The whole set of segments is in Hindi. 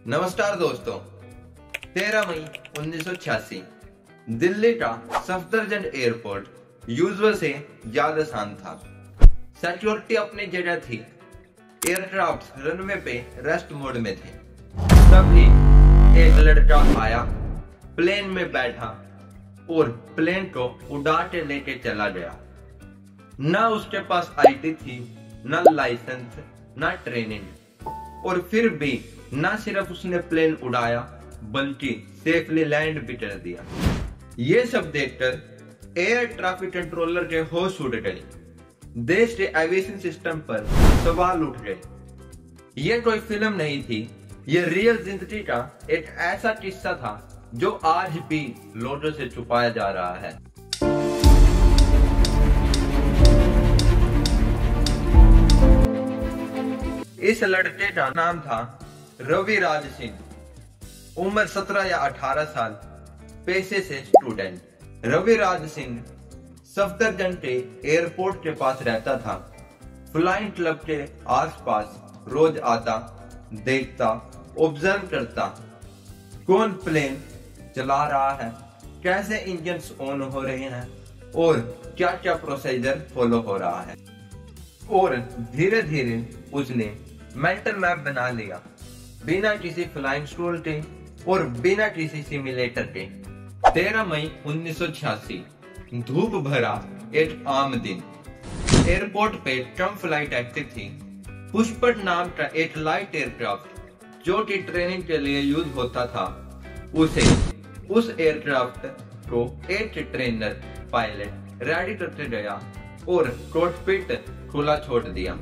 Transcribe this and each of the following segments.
नमस्कार दोस्तों, 13 मई 1986 दिल्ली का सफदरजंग एयरपोर्ट यूजुअल से ज्यादा शांत था। सिक्योरिटी अपनी जगह थी। एयरक्राफ्ट रनवे पे रेस्ट मोड में थे। तभी एक लड़का आया, प्लेन में बैठा और प्लेन को उड़ा के लेके चला गया। ना उसके पास आईटी थी, ना लाइसेंस, ना ट्रेनिंग, और फिर भी ना सिर्फ उसने प्लेन उड़ाया बल्कि सेफली लैंड भी कर दिया। ये सब देखकर एयर ट्रैफिक कंट्रोलर के होश उड़ गए। देश के एविएशन सिस्टम पर सवाल उठ गए। ये कोई फिल्म नहीं थी, ये रियल जिंदगी का एक ऐसा किस्सा था जो आज भी लोगों से छुपाया जा रहा है। इस लड़के का नाम था रवि राज सिंह। उम्र 17 या 18 साल, पेशे से स्टूडेंट। रवि राज सिंह सफदरजंग के एयरपोर्ट के पास रहता था। फ्लाइंग क्लब के आसपास रोज आता, देखता, ऑब्जर्व करता, कौन प्लेन चला रहा है, कैसे इंजन्स ऑन हो रहे हैं और क्या क्या प्रोसीजर फॉलो हो रहा है। और धीरे धीरे उसने मेंटल मैप बना लिया, बिना किसी फ्लाइंग स्कूल के और बिना किसी सिमुलेटर के। 13 मई 1986 धूप भरा एक आम दिन। एयरपोर्ट पे कम फ्लाइट एक्टिव थी। पुष्पक नाम का एक लाइट एयरक्राफ्ट जो कि ट्रेनिंग के लिए यूज होता था, उस एयरक्राफ्ट को एक ट्रेनर पायलट रेडी करते गया और कॉकपिट खुला छोड़ दिया।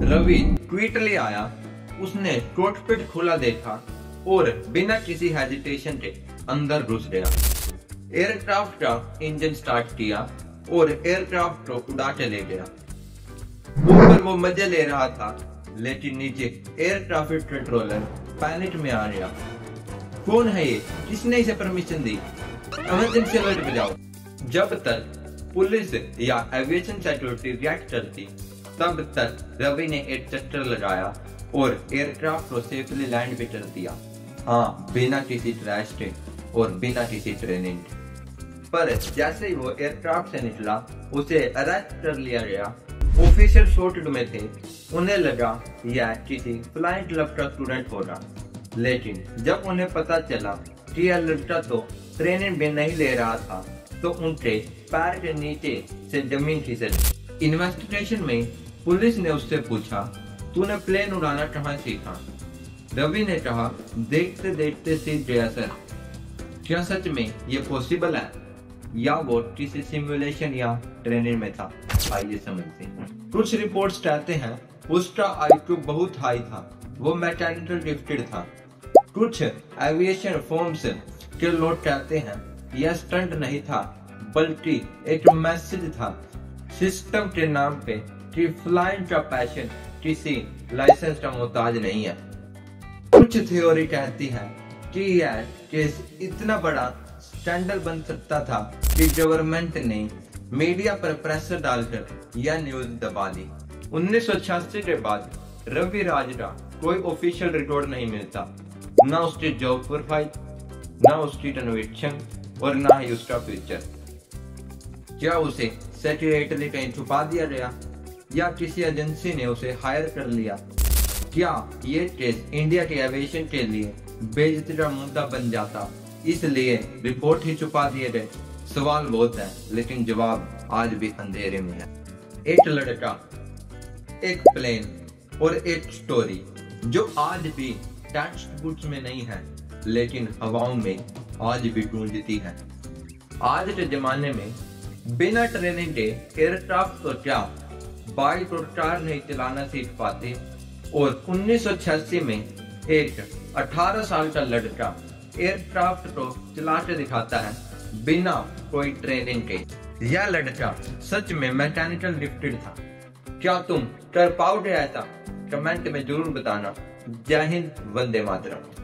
रवि क्विकली आया, उसने कॉकपिट खुला देखा और बिना किसी हेजिटेशन के अंदर घुस गया। एयरक्राफ्ट का इंजन स्टार्ट किया और एयरक्राफ्ट को उड़ा के ले गया। ऊपर वो मजे ले रहा था, लेकिन नीचे एयर ट्रैफिक कंट्रोलर पैनिक में आ गया। कौन है ये? किसने इसे परमिशन दी? इमरजेंसी अलर्ट बजाओ। जब तक पुलिस या एविएशन सिक्योरिटी रिएक्ट करती, तब तक रवि ने एक चक्कर लगाया और एयरक्राफ्ट को सेफली लैंड भी कर दिया। हाँ, बिना किसी क्रैश के और बिना किसी ट्रेनिंग। पर जैसे ही वो एयरक्राफ्ट से निकला, उसे अरेस्ट कर लिया गया। ऑफिशियल शॉर्ट में थे, उन्हें लगा यह किसी फ्लाइंग क्लब का स्टूडेंट होगा। लेकिन जब उन्हें पता चला कि यह लड़का तो ट्रेनिंग भी नहीं ले रहा था, तो उनके पैर के नीचे से जमीन खिसक। इन्वेस्टिगेशन में पुलिस ने उससे पूछा, तूने प्लेन उड़ाना कहाँ सीखा? रवि ने कहा, देखते देखते सीख गया सर। क्या सच में ये पॉसिबल है या वो किसी सिमुलेशन या ट्रेनिंग में था? आइए समझते हैं। कुछ रिपोर्ट्स कहते हैं उसका आईक्यू बहुत हाई था, वो मैकेनिकल गिफ्टेड था। कुछ एविएशन फॉर्म्स के लोग कहते हैं यह स्टंट नहीं था, बल्कि एक मैसेज था सिस्टम के नाम पे कि फ्लाइंग का पैशन किसी लाइसेंस का मोहताज नहीं है। कुछ थ्योरी कहती है कि यह केस इतना बड़ा स्कैंडल बन सकता था कि गवर्नमेंट ने मीडिया पर प्रेशर डालकर यह न्यूज दबा दी। 1986 के बाद रवि राज का कोई ऑफिशियल रिकॉर्ड नहीं मिलता, ना उसकी जॉब प्रोफाइल, ना उसकी कन्विक्शन और ना ही उसका फ्यूचर। क्या उसे सेक्रेटरी कहीं छुपा दिया गया या किसी एजेंसी ने उसे हायर कर लिया? क्या ये केस इंडिया के एविएशन के लिए बेइज्जती का मुद्दा बन जाता, इसलिए रिपोर्ट ही छुपा दिए गए? सवाल बहुत है, लेकिन जवाब आज भी अंधेरे में है। एक लड़का, एक प्लेन और एक स्टोरी जो आज भी टेक्स्ट बुक्स में नहीं है, लेकिन हवाओं में आज भी गूंजती है। आज के जमाने में बिना ट्रेनिंग के एयरक्राफ्ट तो क्या बाइक और कार नहीं चलाना सीख पाते, और 1986 में एक 18 साल का लड़का एयरक्राफ्ट को चला के दिखाता है बिना कोई ट्रेनिंग के। यह लड़का सच में मैकेनिकल गिफ्टेड था। क्या तुम कर पाओगे ऐसा? कमेंट में जरूर बताना। जय हिंद, वंदे मातरम।